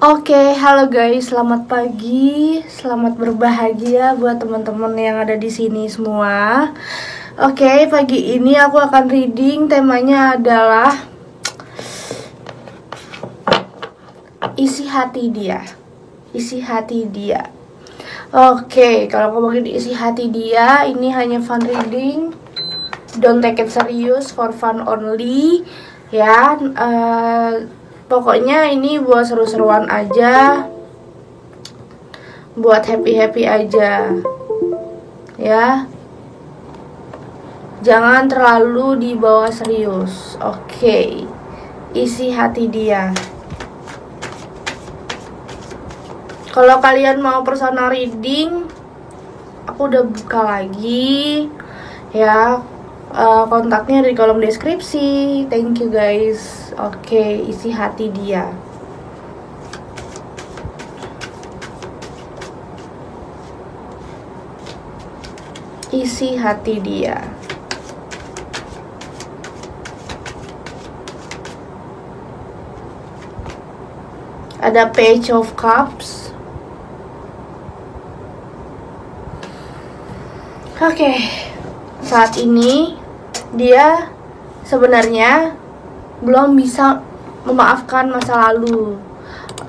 Oke, halo guys, selamat pagi, selamat berbahagia buat teman-teman yang ada di sini semua. Oke, pagi ini aku akan reading, temanya adalah isi hati dia. Isi hati dia. Oke, kalau ngomongin isi hati dia, ini hanya fun reading. Don't take it serious, for fun only. Ya, pokoknya ini buat seru-seruan aja, buat happy-happy aja, ya. Jangan terlalu dibawa serius. Oke. Isi hati dia. Kalau kalian mau personal reading, aku udah buka lagi, ya. Kontaknya di kolom deskripsi. Thank you guys. Oke, isi hati dia. Isi hati dia. Ada Page of Cups. Oke. Saat ini dia sebenarnya belum bisa memaafkan masa lalu,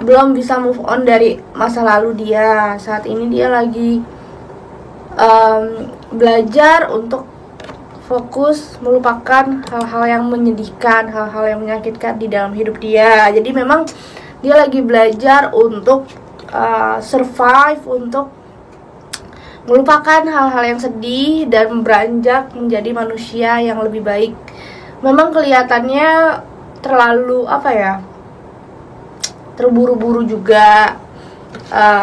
belum bisa move on dari masa lalu dia. Saat ini dia lagi belajar untuk fokus melupakan hal-hal yang menyedihkan, hal-hal yang menyakitkan di dalam hidup dia. Jadi memang dia lagi belajar untuk survive, untuk melupakan hal-hal yang sedih dan beranjak menjadi manusia yang lebih baik. Memang kelihatannya terlalu terburu-buru juga,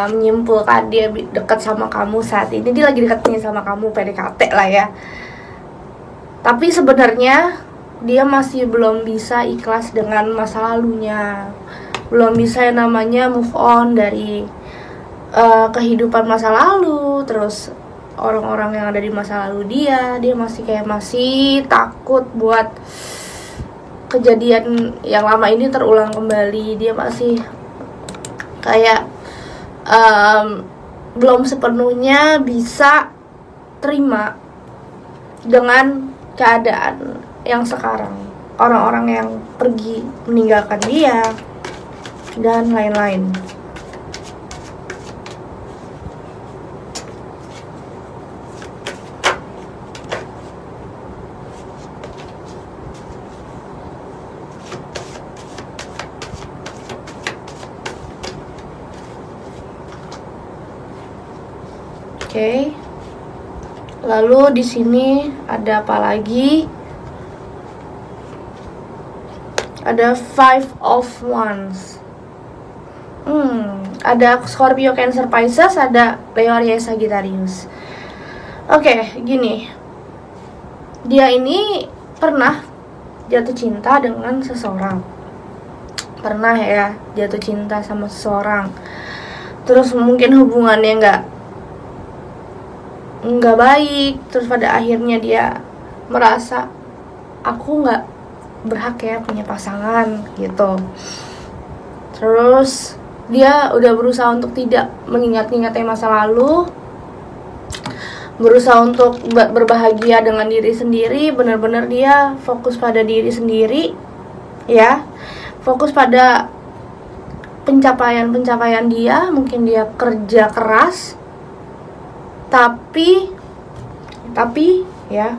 menyimpulkan dia dekat sama kamu saat ini. Dia lagi dekatnya sama kamu, PDKT lah ya. Tapi sebenarnya dia masih belum bisa ikhlas dengan masa lalunya, belum bisa yang namanya move on dari kehidupan masa lalu, terus orang-orang yang ada di masa lalu dia masih takut buat kejadian yang lama ini terulang kembali. Dia masih kayak belum sepenuhnya bisa terima dengan keadaan yang sekarang, orang-orang yang pergi meninggalkan dia dan lain-lain. Oke. Lalu di sini ada apa lagi? Ada Five of Wands. Ada Scorpio, Cancer, Pisces, ada Leo, Aries, Sagittarius. Oke, gini. Dia ini pernah jatuh cinta dengan seseorang. Pernah ya jatuh cinta sama seseorang. Terus mungkin hubungannya nggak baik, terus pada akhirnya dia merasa aku nggak berhak ya punya pasangan gitu. Terus dia udah berusaha untuk tidak mengingat-ingat masa lalu, berusaha untuk berbahagia dengan diri sendiri. Benar-benar dia fokus pada diri sendiri, ya, fokus pada pencapaian dia. Mungkin dia kerja keras, tapi ya,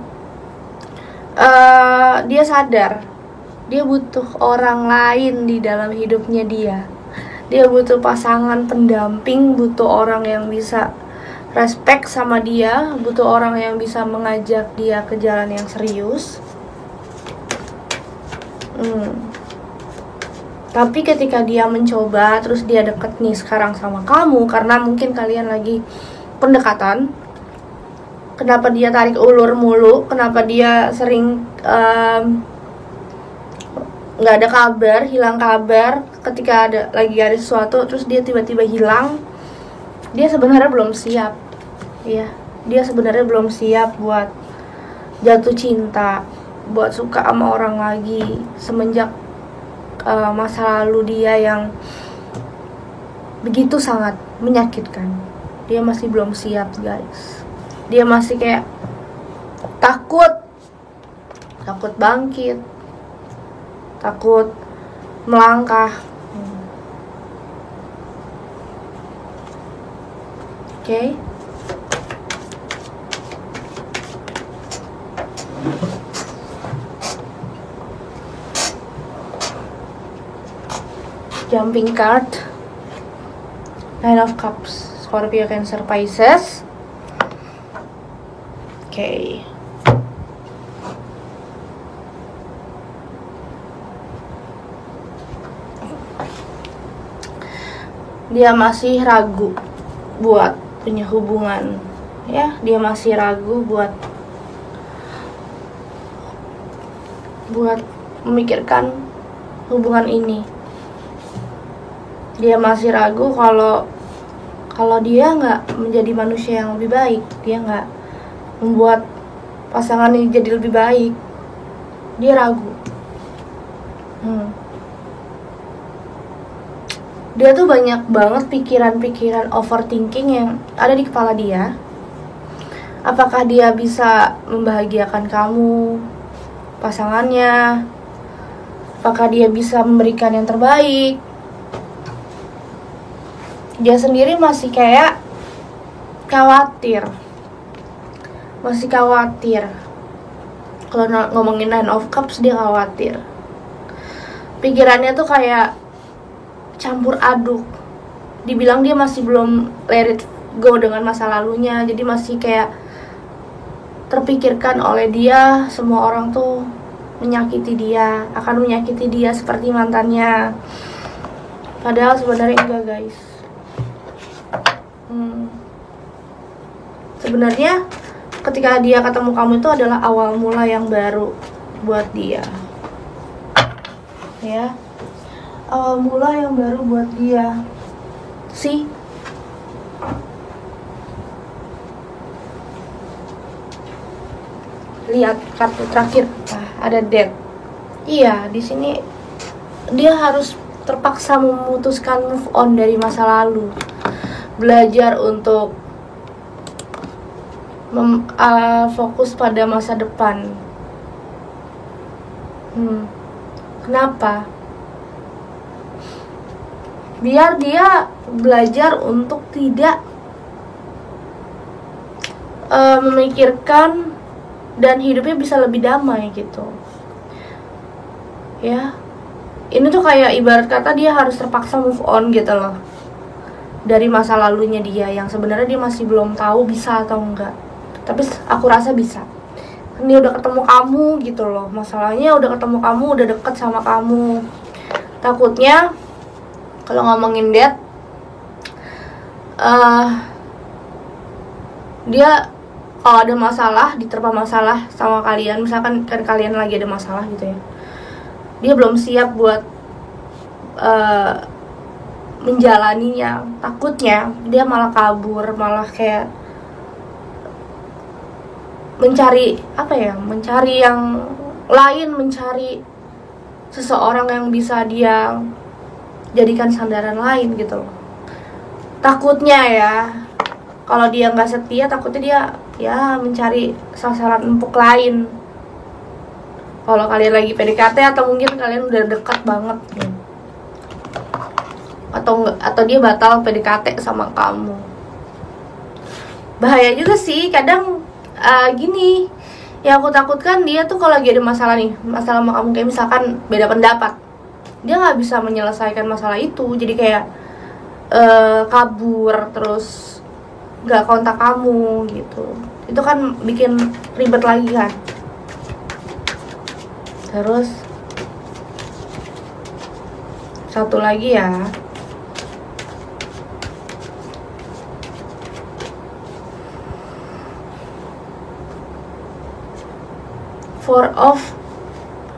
dia sadar dia butuh orang lain di dalam hidupnya dia butuh pasangan pendamping, butuh orang yang bisa respect sama dia, butuh orang yang bisa mengajak dia ke jalan yang serius. Tapi ketika dia mencoba, terus dia deket nih sekarang sama kamu, karena mungkin kalian lagi pendekatan. Kenapa dia tarik ulur mulu? Kenapa dia sering nggak ada kabar, hilang kabar ketika lagi ada sesuatu, terus dia tiba-tiba hilang? Dia sebenarnya belum siap, ya. Dia sebenarnya belum siap buat jatuh cinta, buat suka sama orang lagi semenjak masa lalu dia yang begitu sangat menyakitkan. Dia masih belum siap guys. Dia masih kayak takut bangkit, takut melangkah. Oke. Jumping card, Nine of Cups, Scorpio, Cancer, Pisces. Oke. Dia masih ragu buat punya hubungan, ya. Dia masih ragu buat memikirkan hubungan ini. Dia masih ragu kalau dia nggak menjadi manusia yang lebih baik, dia nggak membuat pasangan ini jadi lebih baik. Dia ragu. Dia tuh banyak banget pikiran-pikiran overthinking yang ada di kepala dia. Apakah dia bisa membahagiakan kamu, pasangannya? Apakah dia bisa memberikan yang terbaik? Dia sendiri masih kayak khawatir. Masih khawatir. Kalau ngomongin Nine of Cups, dia khawatir. Pikirannya tuh kayak campur aduk. Dibilang dia masih belum let it go dengan masa lalunya, jadi masih kayak terpikirkan oleh dia semua orang tuh menyakiti dia, akan menyakiti dia seperti mantannya. Padahal sebenarnya enggak guys. Sebenarnya ketika dia ketemu kamu itu adalah awal mula yang baru buat dia, ya. Awal mula yang baru buat dia. Sih. Lihat kartu terakhir. Ada death. Iya, di sini dia harus terpaksa memutuskan move on dari masa lalu. Belajar untuk fokus pada masa depan. Kenapa? Biar dia belajar untuk tidak memikirkan dan hidupnya bisa lebih damai gitu. Ya, ini tuh kayak ibarat kata dia harus terpaksa move on gitu loh dari masa lalunya dia yang sebenarnya dia masih belum tahu bisa atau enggak. Tapi aku rasa bisa. Ini udah ketemu kamu gitu loh. Masalahnya udah ketemu kamu, udah deket sama kamu. Takutnya kalau ngomongin death, dia kalau ada masalah, diterpa masalah sama kalian, misalkan kan kalian lagi ada masalah gitu ya, dia belum siap buat menjalaninya. Takutnya dia malah kabur, malah kayak mencari mencari yang lain, mencari seseorang yang bisa dia jadikan sandaran lain gitu loh. Takutnya ya, kalau dia nggak setia, takutnya dia ya mencari sasaran empuk lain. Kalau kalian lagi PDKT atau mungkin kalian udah dekat banget gitu. Atau dia batal PDKT sama kamu. Bahaya juga sih kadang. Gini, yang aku takutkan dia tuh kalau lagi ada masalah nih, masalah sama kamu, kayak misalkan beda pendapat, dia nggak bisa menyelesaikan masalah itu, jadi kayak kabur terus nggak kontak kamu gitu. Itu kan bikin ribet lagi kan. Terus satu lagi ya, Four of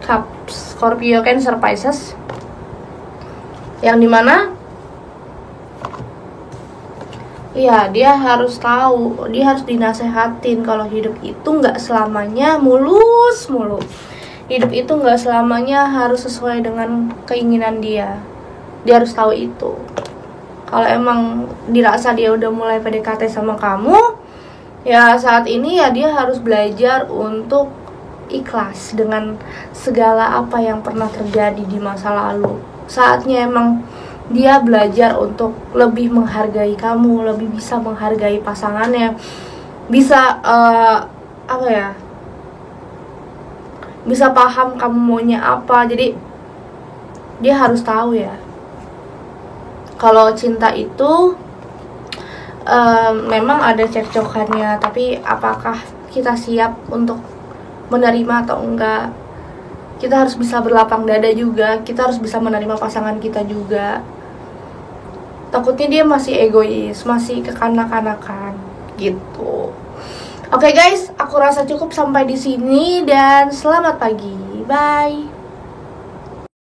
Cups, Scorpio, Cancer, Pisces, yang dimana ya dia harus tahu, dia harus dinasehatin kalau hidup itu nggak selamanya mulus mulu. Hidup itu nggak selamanya harus sesuai dengan keinginan dia. Dia harus tahu itu. Kalau emang dirasa dia udah mulai PDKT sama kamu, ya saat ini ya dia harus belajar untuk ikhlas dengan segala apa yang pernah terjadi di masa lalu. Saatnya emang dia belajar untuk lebih menghargai kamu, lebih bisa menghargai pasangannya, bisa bisa paham kamu maunya apa. Jadi dia harus tahu ya, kalau cinta itu memang ada cekcokannya, tapi apakah kita siap untuk menerima atau enggak? Kita harus bisa berlapang dada juga, kita harus bisa menerima pasangan kita juga. Takutnya dia masih egois, masih kekanak-kanakan gitu. Oke guys, aku rasa cukup sampai di sini dan selamat pagi. Bye.